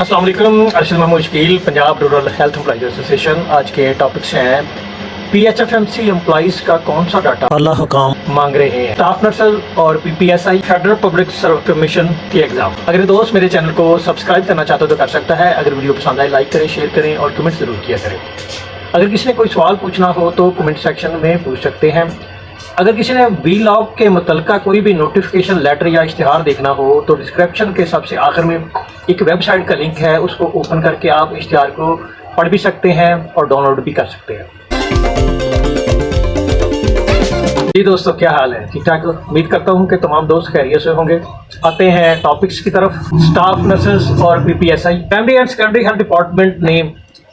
अस्सलाम वालेकुम। Arshad Mahmood Shakeel, Punjab Rural Health Employees Association. आज के टॉपिक्स हैं PHFMC एम्प्लॉइज का कौन सा डाटा अल्लाह हुकाम मांग रहे हैं, स्टाफ नर्सेज और PPSI federal public service commission की एग्जाम। अगर दोस्त मेरे चैनल को सब्सक्राइब करना चाहते हो तो कर सकता है। अगर वीडियो पसंद आए लाइक करें, शेयर करें और कमेंट जरूर किया करें। अगर किसी ने कोई सवाल पूछना हो तो कमेंट सेक्शन में पूछ सकते हैं। अगर किसी ने वीलॉग के मुतलका कोई भी नोटिफिकेशन लेटर या इश्तिहार देखना हो तो डिस्क्रिप्शन के सबसे आखिर में एक वेबसाइट का लिंक है, उसको ओपन करके आप इश्तिहार को पढ़ भी सकते हैं और डाउनलोड भी कर सकते हैं। जी दोस्तों, क्या हाल है? ठीक ठाक? उम्मीद करता हूँ कि तमाम दोस्त खैरियत से होंगे। आते हैं टॉपिक्स की तरफ। स्टाफ नर्सेज और PPSI। Primary and secondary health department ने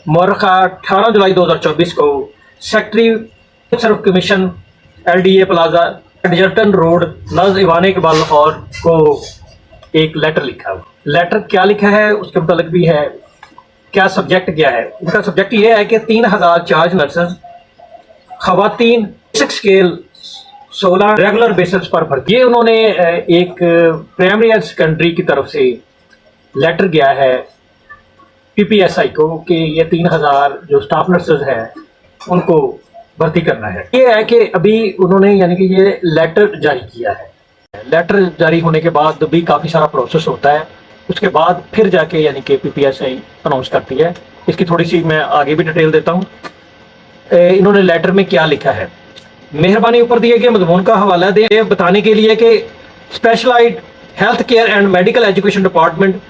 मुअर्रखा 18 जुलाई 2024 को secretary service commission LDA plaza Egerton road नज़ ईवान इकबाल लाहौर को एक लेटर लिखा है। लेटर क्या लिखा है उसके मुतालिक भी है, क्या सब्जेक्ट क्या है। उनका सब्जेक्ट ये है कि 3000 चार्ज नर्सेज खवातीन बेसिक स्केल 16 रेगुलर बेसिस पर भर्ती। ये उन्होंने एक प्राइमरी एंड सेकेंडरी की तरफ से लेटर गया है PPSI को कि ये 3000 जो स्टाफ नर्सेज हैं उनको भर्ती करना है। ये है कि अभी उन्होंने यानी कि ये लेटर जारी किया है। लेटर जारी होने के बाद भी काफ़ी सारा प्रोसेस होता है, उसके बाद फिर जाके यानी कि PPSI अनाउंस करती है। इसकी थोड़ी सी मैं आगे भी डिटेल देता हूँ। इन्होंने लेटर में क्या लिखा है, मेहरबानी ऊपर दिए गए मजमून का हवाला दें बताने के लिए कि Specialised Health Care and Medical Education Department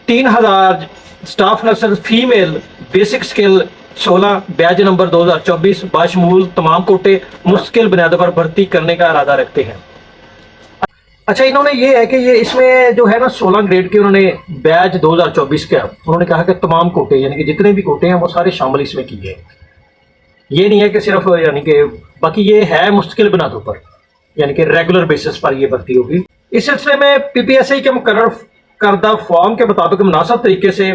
3000 staff nurses female basic skill 16 batch number 2024 बाशमूल तमाम कोटे मुश्किल बुनियादों पर भर्ती करने का इरादा रखते हैं। अच्छा, इन्होंने ये है कि ये इसमें जो है ना 16 ग्रेड के उन्होंने बैच 2024 का उन्होंने कहा कि तमाम कोटे यानी कि जितने भी कोटे हैं वो सारे शामिल इसमें किए। ये नहीं है कि सिर्फ यानी कि बाकी ये है मुश्किल बुनियादों पर यानी कि रेगुलर बेसिस पर ये भर्ती होगी। इस सिलसिले में PPSI के मुकर्रर करदा फॉर्म के मुताबिक मुनासिब तरीके से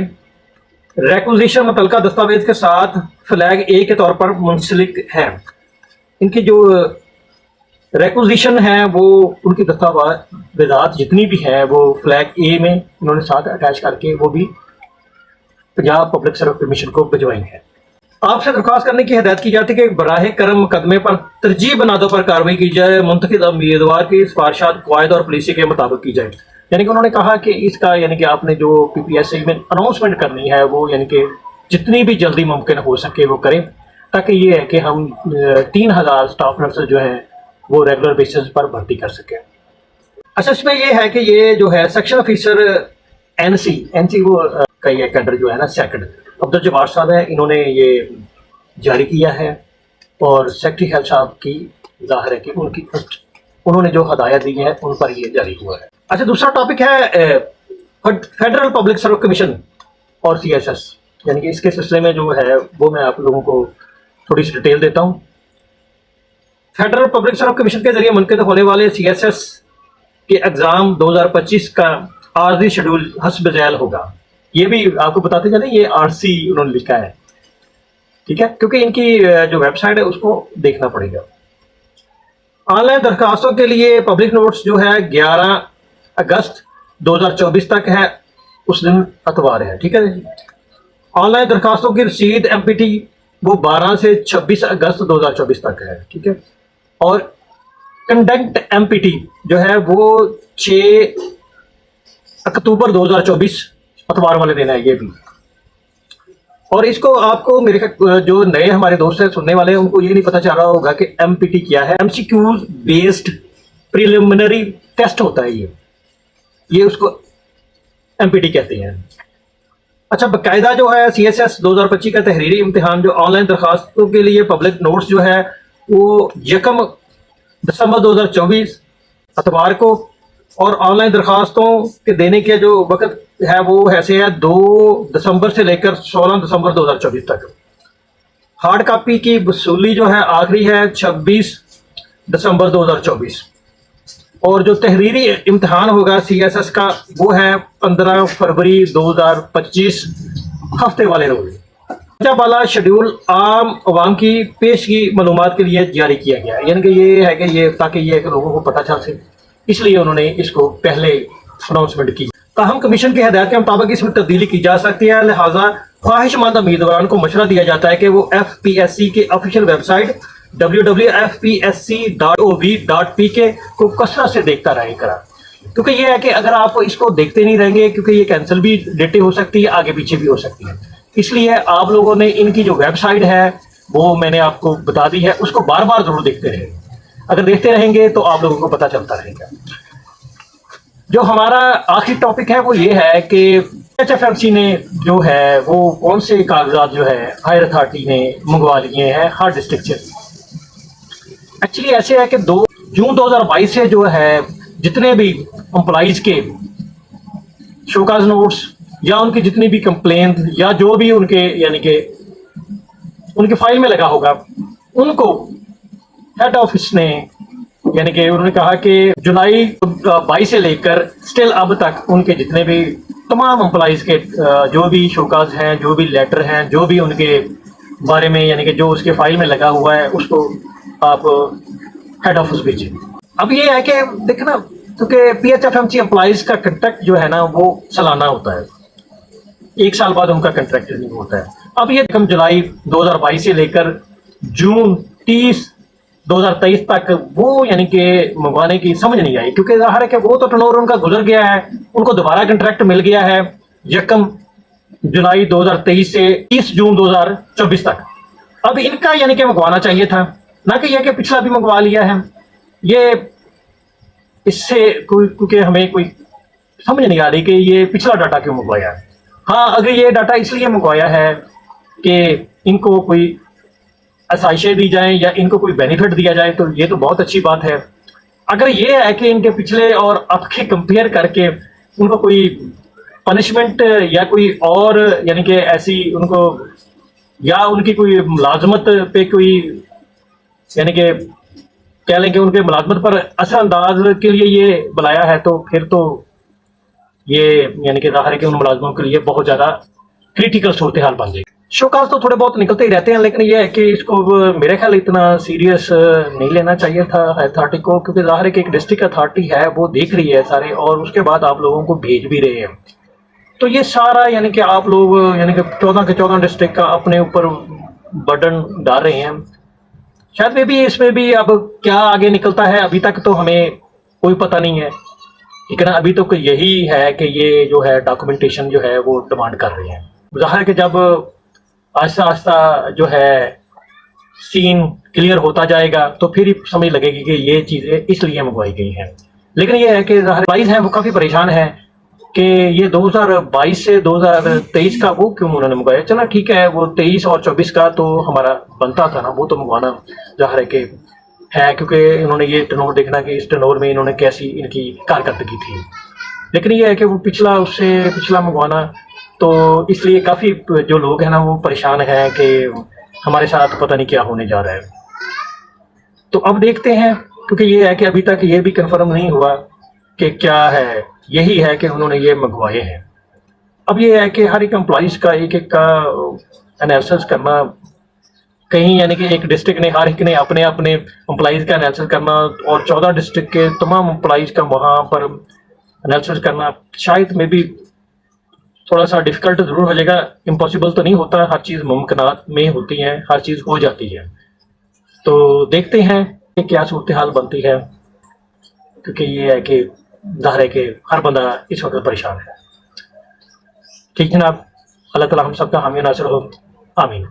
रेक्विजिशन मुतलका दस्तावेज के साथ फ्लैग A के तौर पर मुंसलिक है। इनकी जो रेक्विजिशन है वो उनकी दस्तावेजात जितनी भी हैं वो फ्लैग A में उन्होंने साथ अटैच करके वो भी पंजाब पब्लिक सर्विस कमीशन को भिजवाई है। आपसे दरख्वास्त करने की हिदायत की जाती है कि बराह करम मुकदमे पर तरजीह बनादों पर कार्रवाई की जाए, मुंतखब उम्मीदवार की सिफारिशात कायद और पॉलिसी के मुताबिक की जाए। यानी कि उन्होंने कहा कि इसका यानी कि आपने जो PPSI में अनाउंसमेंट करनी है वो यानी कि जितनी भी जल्दी मुमकिन हो सके वो करें, ताकि ये है कि हम 3000 स्टाफ नर्सेज जो हैं वो रेगुलर बेसिस पर भर्ती कर सकें। अच्छा, इसमें ये है कि ये जो है सेक्शन ऑफिसर NC वो का ये कैडर जो है ना सेकंड अब्दुल जब्बार साहब है, इन्होंने ये जारी किया है और सेक्रेटरी हेल्थ साहब की जाहिर है कि उन्होंने जो हदायत दी है उन पर ये जारी हुआ है। अच्छा, दूसरा टॉपिक है फेडरल पब्लिक सर्विस कमीशन और CSS, यानी कि इसके सिलसिले में जो है वो मैं आप लोगों को थोड़ी सी डिटेल देता हूँ। फेडरल पब्लिक सर्विस कमीशन के जरिए मुनक़िद होने वाले CSS के एग्ज़ाम 2025 का आर्जी शेड्यूल हस्ब ज़ैल होगा। ये भी आपको बताते चले, ये RC उन्होंने लिखा है, ठीक है, क्योंकि इनकी जो वेबसाइट है उसको देखना पड़ेगा। ऑनलाइन दरखास्तों के लिए पब्लिक नोट्स जो है 11 अगस्त 2024 तक है, उस दिन अतवार है, ठीक है। ऑनलाइन दरखास्तों की रसीद MPT वो 12 से 26 अगस्त 2024 तक है, ठीक है। और कंडक्ट MPT जो है वो 6 अक्टूबर 2024 अतवार वाले दिन है ये भी। और इसको आपको मेरे जो नए हमारे दोस्त हैं सुनने वाले हैं उनको ये नहीं पता चल रहा होगा कि MPT क्या है। MCQs बेस्ड प्रिलिमिनरी टेस्ट होता है ये उसको MPT कहते हैं। अच्छा, बाकायदा जो है CSS 2025 का तहरीरी इम्तिहान जो ऑनलाइन दरखास्तों के लिए पब्लिक नोट्स जो है वो 1 दिसंबर 2024 अतवार को, और ऑनलाइन दरखास्तों के देने के जो वक्त है वो ऐसे है 2 दिसंबर से लेकर 16 दिसंबर 2024 तक। हार्ड कापी की वसूली जो है आखिरी है 26 दिसंबर 2024। और जो तहरीरी इम्तिहान होगा CSS का वो है 15 फरवरी 2025 हफ्ते वाले रोज। वाला शेड्यूल आम अवाम की पेश की मालूमात के लिए जारी किया गया है, यानी कि ये है कि ये ताकि ये लोगों को पता चल सके, इसलिए उन्होंने इसको पहले अनाउंसमेंट की। ताहम कमीशन की हदायत के मुताबिक इसमें तब्दीली की जा सकती है, लिहाजा ख्वाहिशमंद उम्मीदवारों को मशवरा दिया जाता है कि वो FPSC के ऑफिशियल वेबसाइट www.fpsc.ov.pk को कसरत से देखता रहेगा, क्योंकि ये है कि अगर आप इसको देखते नहीं रहेंगे, क्योंकि ये कैंसिल भी डेटें हो सकती है, आगे पीछे भी हो सकती है, इसलिए आप लोगों ने इनकी जो वेबसाइट है वो मैंने आपको बता दी है, उसको बार बार जरूर देखते रहेंगे। अगर देखते रहेंगे तो आप लोगों को पता चलता रहेगा। जो हमारा आखिरी टॉपिक है वो ये है कि HFMC ने जो है वो कौन से कागजात जो है हायर अथॉरिटी ने मंगवा लिए हैं हर डिस्ट्रिक्ट से। एक्चुअली ऐसे है कि 2 जून 2022 से जो है जितने भी एम्प्लॉइज के शोकाज नोट्स या उनकी जितनी भी कंप्लेंट या जो भी उनके यानी कि उनके फाइल में लगा होगा, उनको हेड ऑफिस ने यानी कि उन्होंने कहा कि जुलाई 22 से लेकर स्टिल अब तक उनके जितने भी तमाम एम्प्लॉइज के जो भी शोकाज हैं, जो भी लेटर हैं, जो भी उनके बारे में यानी कि जो उसके फाइल में लगा हुआ है, उसको आप हेड ऑफिस भेजें। अब ये है कि देखना, क्योंकि PHFMC एम्प्लॉइज का कंट्रैक्ट जो है ना वो सालाना होता है, 1 साल बाद उनका कंट्रैक्ट रिन्यू होता है। अब ये हम जुलाई 2022 से लेकर जून 30 2023 तक वो यानी कि मंगवाने की समझ नहीं आई, क्योंकि ज़ाहिर है कि वो तो टर्नओवर उनका गुजर गया है, उनको दोबारा कंट्रैक्ट मिल गया है 1 जुलाई 2023 से 30 जून 2024 तक। अब इनका यानी कि मंगवाना चाहिए था, ना कि यह कि पिछला भी मंगवा लिया है। ये इससे कोई क्योंकि हमें कोई समझ नहीं आ रही कि ये पिछला डाटा क्यों मंगवाया है। हाँ, अगर ये डाटा इसलिए मंगवाया है कि इनको कोई आसाइशें दी जाएं या इनको कोई बेनिफिट दिया जाए तो ये तो बहुत अच्छी बात है। अगर ये है कि इनके पिछले और अब के कंपेयर करके उनको कोई पनिशमेंट या कोई और यानी कि ऐसी उनको या उनकी कोई मुलाजमत पे कोई यानी कि कह लें कि उनके मुलाजमत पर असरअंदाज के लिए ये बुलाया है, तो फिर तो ये यानी कि ज़ाहिर है कि उन मुलाजमों के लिए बहुत ज़्यादा क्रिटिकल सूरत हाल बन जाएगी। शोकाज तो थोड़े बहुत निकलते ही रहते हैं, लेकिन ये है कि इसको मेरे ख्याल इतना सीरियस नहीं लेना चाहिए था अथॉरिटी को, क्योंकि ज़ाहिर है कि एक डिस्ट्रिक्ट अथॉरिटी है वो देख रही है सारे, और उसके बाद आप लोगों को भेज भी रहे हैं। तो ये सारा यानी कि आप लोग यानी कि 14 के 14 डिस्ट्रिक्ट का अपने ऊपर बर्डन डाल रहे हैं। शायद में भी इसमें भी अब क्या आगे निकलता है अभी तक तो हमें कोई पता नहीं है, लेकिन अभी तो यही है कि ये जो है डॉक्यूमेंटेशन जो है वो डिमांड कर रहे हैं। ज़ाहिर है कि जब आहिस्ता आहिस्ता जो है सीन क्लियर होता जाएगा तो फिर ही समझ लगेगी कि ये चीज़ें इसलिए मंगवाई गई हैं। लेकिन ये है कि ज़ाहिर हैं वो काफ़ी परेशान है कि ये 2022 से 2023 का वो क्यों उन्होंने मंगवाया। चलो ठीक है, वो 23 और 24 का तो हमारा बनता था ना, वो तो मंगवाना ज़ाहिर है कि है, क्योंकि इन्होंने ये टर्नओवर देखना कि इस टर्नओवर में इन्होंने कैसी इनकी कारकर्दगी थी। लेकिन ये है कि वो पिछला उससे पिछला मंगवाना, तो इसलिए काफ़ी जो लोग हैं ना वो परेशान हैं कि हमारे साथ पता नहीं क्या होने जा रहा है। तो अब देखते हैं, क्योंकि ये है कि अभी तक ये भी कंफर्म नहीं हुआ कि क्या है, यही है कि उन्होंने ये मंगवाए हैं। अब ये है कि हर एक एम्प्लॉइज़ का एक एक का एनालिसिस करना, कहीं यानी कि एक डिस्ट्रिक्ट ने हर एक ने अपने अपने एम्प्लॉइज़ का एनालिसिस करना और 14 डिस्ट्रिक्ट के तमाम एम्प्लॉइज़ का वहाँ पर एनालिसिस करना शायद में भी थोड़ा सा डिफ़िकल्ट ज़रूर हो जाएगा। इम्पॉसिबल तो नहीं होता, हर चीज़ मुमकिनात में होती है, हर चीज़ हो जाती है। तो देखते हैं कि क्या सूरत हाल बनती है, क्योंकि ये है कि ज़ाहिर है कि हर बंदा इस वक्त परेशान है। ठीक जनाब, अल्लाह ताला हम सबका हामी नासिर हो, आमीन।